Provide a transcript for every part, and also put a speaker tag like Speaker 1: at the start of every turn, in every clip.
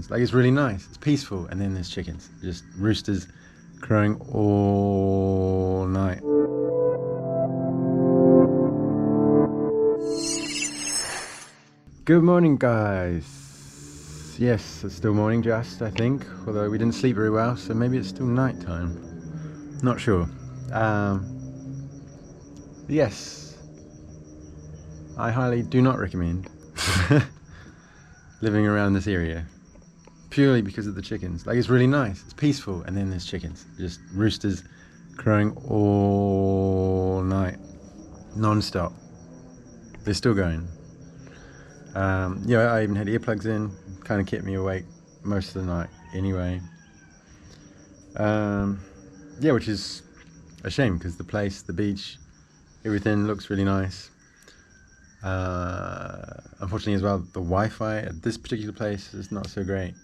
Speaker 1: Like, it's really nice, it's peaceful, and then there's chickens, just roosters crowing all night. Good morning, guys. Yes, it's still morning just, I think, although we didn't sleep very well, so maybe it's still night time, not sure. Yes, I highly do not recommend living around this area, purely because of the chickens. Like, it's really nice, it's peaceful, and then there's chickens, just roosters crowing all night, non-stop. They're still going. Yeah, I even had earplugs in, kind of kept me awake most of the night anyway. Yeah, which is a shame, because the place, the beach, everything looks really nice. Unfortunately as well, the Wi-Fi at this particular place is not so great,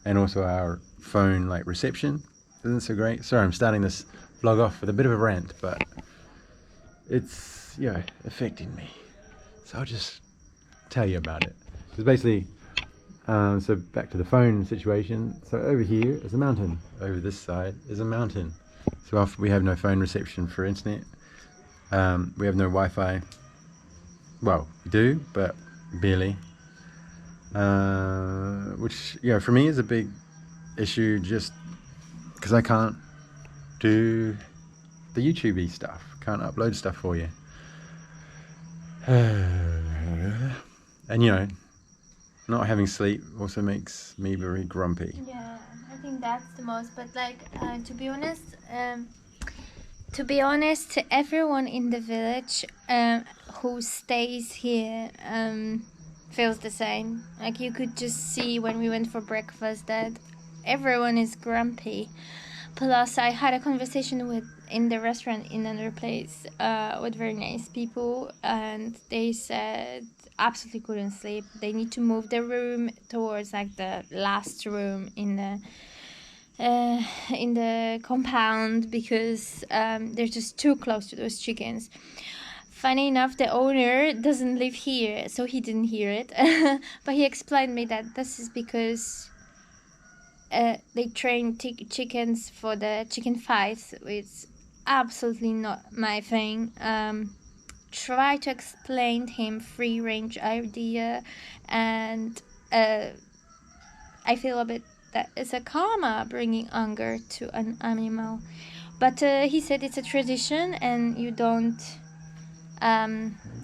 Speaker 1: and also our phone reception isn't so great. Sorry, I'm starting this vlog off with a bit of a rant, but it's affecting me, so I'll just tell you about it. Because basically, so back to the phone situation, so over here is a mountain, over this side is a mountain, so we have no phone reception for internet. We have no Wi-Fi. Well, we do, but barely. Which, for me is a big issue, just because I can't do the YouTube-y stuff, can't upload stuff for you. And not having sleep also makes me very grumpy.
Speaker 2: Yeah, I think that's the most, but to be honest, everyone in the village who stays here feels the same. Like, you could just see when we went for breakfast that everyone is grumpy. Plus, I had a conversation in the restaurant in another place with very nice people, and they said absolutely couldn't sleep. They need to move their room towards the last room in the compound, because they're just too close to those chickens. Funny enough, the owner doesn't live here, so he didn't hear it. But he explained me that this is because they train chickens for the chicken fights, which is absolutely not my thing. Try to explain to him free range idea, and I feel a bit that it's a karma bringing anger to an animal. But he said it's a tradition, and you don't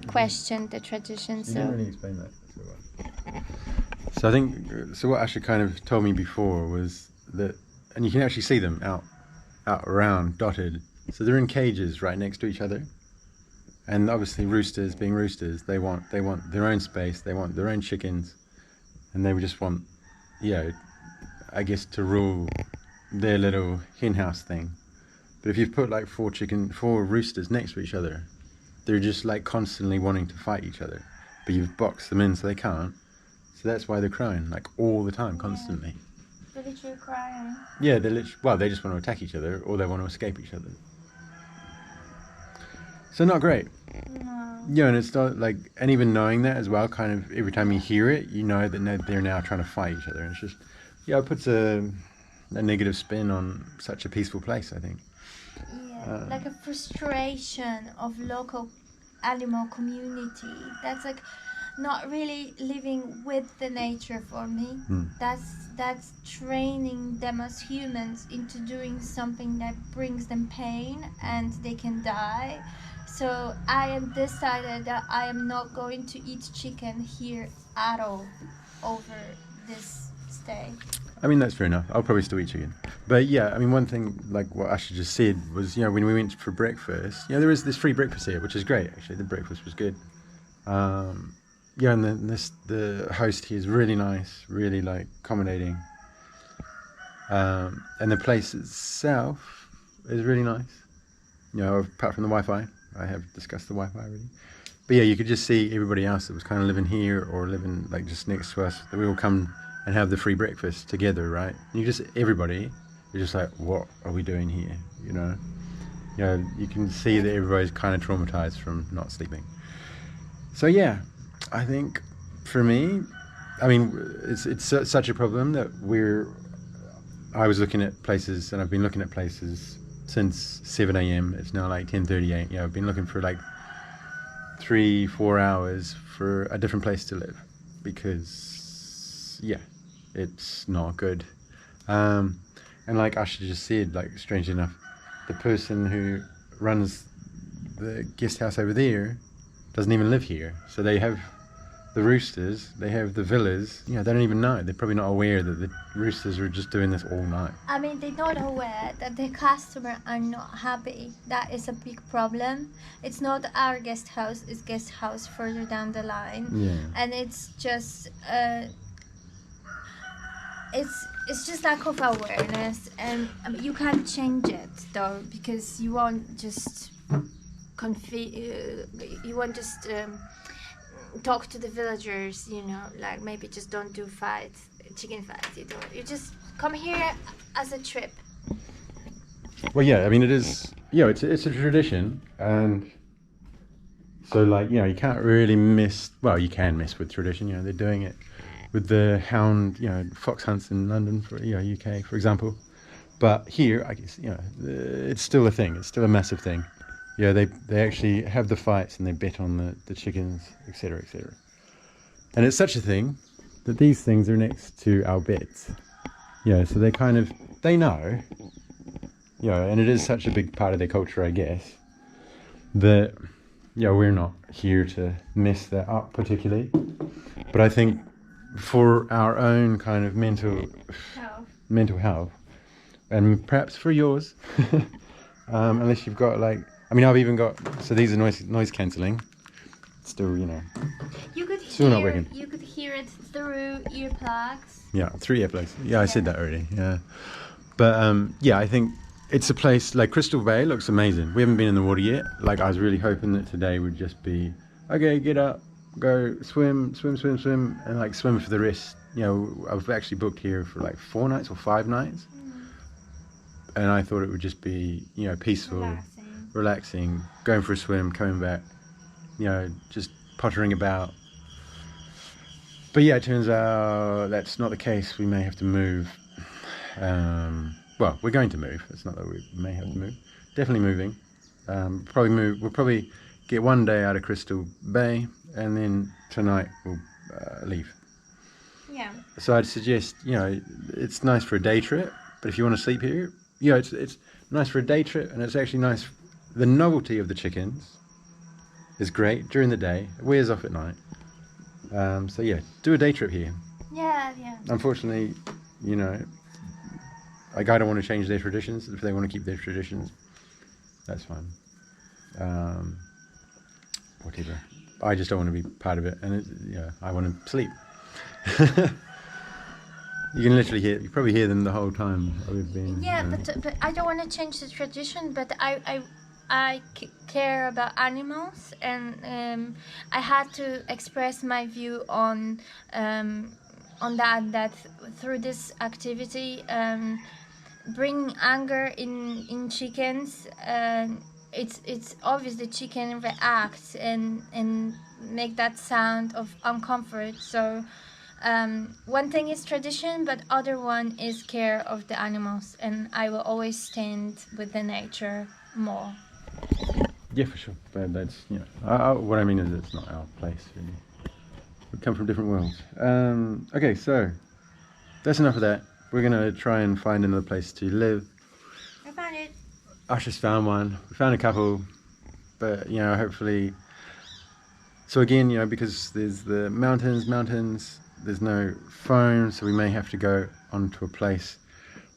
Speaker 2: question the tradition.
Speaker 1: You didn't really explain that so well. So I think, so what Asha kind of told me before was that, and you can actually see them out around, dotted. So they're in cages right next to each other. And obviously roosters, being roosters, they want their own space, they want their own chickens, and they just want, I guess, to rule their little hen house thing. But if you put four roosters next to each other, they're just constantly wanting to fight each other. But you've boxed them in so they can't. So that's why they're crowing all the time, constantly.
Speaker 2: They're literally crying.
Speaker 1: Yeah, they just want to attack each other, or they want to escape each other. So not great.
Speaker 2: No.
Speaker 1: Yeah, and it's not and even knowing that as well, kind of every time you hear it, you know that they're now trying to fight each other. And it's just, it puts a negative spin on such a peaceful place, I think.
Speaker 2: Yeah, like a frustration of local animal community. That's not really living with the nature for me. That's training them as humans into doing something that brings them pain and they can die. So I am decided that I am not going to eat chicken here at all over this stay.
Speaker 1: I mean, that's fair enough. I'll probably still eat chicken. But yeah, I mean, one thing, what Asha just said was, when we went for breakfast, there is this free breakfast here, which is great, actually. The breakfast was good. And then the host here is really nice, really accommodating. And the place itself is really nice. Apart from the Wi-Fi. I have discussed the Wi-Fi already. But yeah, you could just see everybody else that was kind of living here or living just next to us, that we all come and have the free breakfast together, right? And everybody is just what are we doing here? You can see that everybody's kind of traumatized from not sleeping. So yeah, I think for me, I mean, it's such a problem that I was looking at places, and I've been looking at places since 7 a.m. It's now like 10:38. Yeah, I've been looking for like 3-4 hours for a different place to live because, yeah, it's not good. And like Asha just said, like, strangely enough, the person who runs the guest house over there doesn't even live here. So they have the roosters, they have the villas. You know, they don't even know. They're probably not aware that the roosters are just doing this all night.
Speaker 2: I mean, they're not aware that the customer are not happy. That is a big problem. It's not our guest house, it's guest house further down the line.
Speaker 1: Yeah.
Speaker 2: And it's just it's just lack of awareness, and you can't change it though, because you won't just talk to the villagers, you know, like maybe just don't do chicken fights. You just come here as a trip.
Speaker 1: Well, yeah, I mean, it is, you know, it's a tradition, and so, like, you know, you can't really you can mess with tradition. You know, they're doing it with the hound, you know, fox hunts in London, for, you know, UK, for example. But here, I guess, you know, it's still a thing. It's still a massive thing. Yeah, they actually have the fights and they bet on the chickens, etc., etc. And it's such a thing that these things are next to our beds. Yeah, so they know, you know, and it is such a big part of their culture, I guess, that, yeah, we're not here to mess that up particularly. But I think for our own kind of mental health, and perhaps for yours, unless you've got like, I mean, I've even got, so these are noise cancelling. Still, you know, still not working.
Speaker 2: You could hear it through earplugs.
Speaker 1: Yeah, 3 earplugs. Yeah, I said that already. Yeah, but yeah, I think it's a place like Crystal Bay looks amazing. We haven't been in the water yet. Like, I was really hoping that today would just be, okay, get up, go swim, and like swim for the rest. You know, I've actually booked here for like 4 nights or 5 nights, and I thought it would just be, you know, peaceful, relaxing, going for a swim, coming back, you know, just pottering about. But yeah, it turns out that's not the case. We may have to move. Well, we're going to move. It's not that we may have to move. Definitely moving. We'll probably get 1 day out of Crystal Bay, and then tonight we'll leave.
Speaker 2: Yeah.
Speaker 1: So I'd suggest, you know, it's nice for a day trip, but if you want to sleep here, you know, it's nice for a day trip, and it's actually nice. The novelty of the chickens is great during the day. It wears off at night. So yeah, do a day trip here.
Speaker 2: Yeah.
Speaker 1: Unfortunately, you know, like, I don't want to change their traditions. If they want to keep their traditions, that's fine. Whatever. I just don't want to be part of it, and yeah, I want to sleep. You can literally you probably hear them the whole time we've been.
Speaker 2: Yeah, but I don't want to change the tradition, but I care about animals, and I had to express my view on that through this activity, bring anger in chickens. It's obvious the chicken reacts and make that sound of uncomfort. So one thing is tradition, but other one is care of the animals, and I will always stand with the nature more.
Speaker 1: Yeah, for sure. But that's, you know, what I mean is it's not our place, really. We come from different worlds. Okay, so that's enough of that. We're going to try and find another place to live.
Speaker 2: I found it.
Speaker 1: Asha's found one. We found a couple, but, you know, hopefully. So again, you know, because there's the mountains, there's no phone, so we may have to go onto a place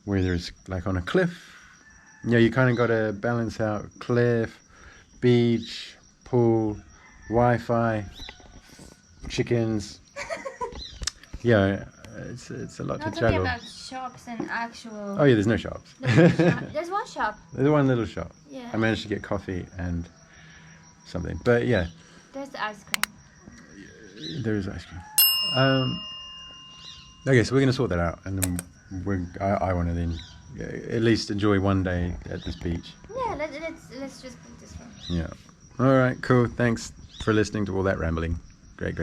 Speaker 1: where there's, like, on a cliff. You know, you kind of got to balance out cliff, beach, pool, Wi-Fi, chickens. Yeah, it's a lot
Speaker 2: Not
Speaker 1: to juggle.
Speaker 2: about shops and actual.
Speaker 1: Oh yeah, there's no shops.
Speaker 2: There's one shop.
Speaker 1: There's one little shop.
Speaker 2: Yeah.
Speaker 1: I managed to get coffee and something, but yeah.
Speaker 2: There's ice cream.
Speaker 1: There is ice cream. Okay, so we're gonna sort that out, and then I want to then at least enjoy 1 day at this beach.
Speaker 2: Yeah, let's just put this one.
Speaker 1: Yeah. All right. Cool. Thanks for listening to all that rambling. Great.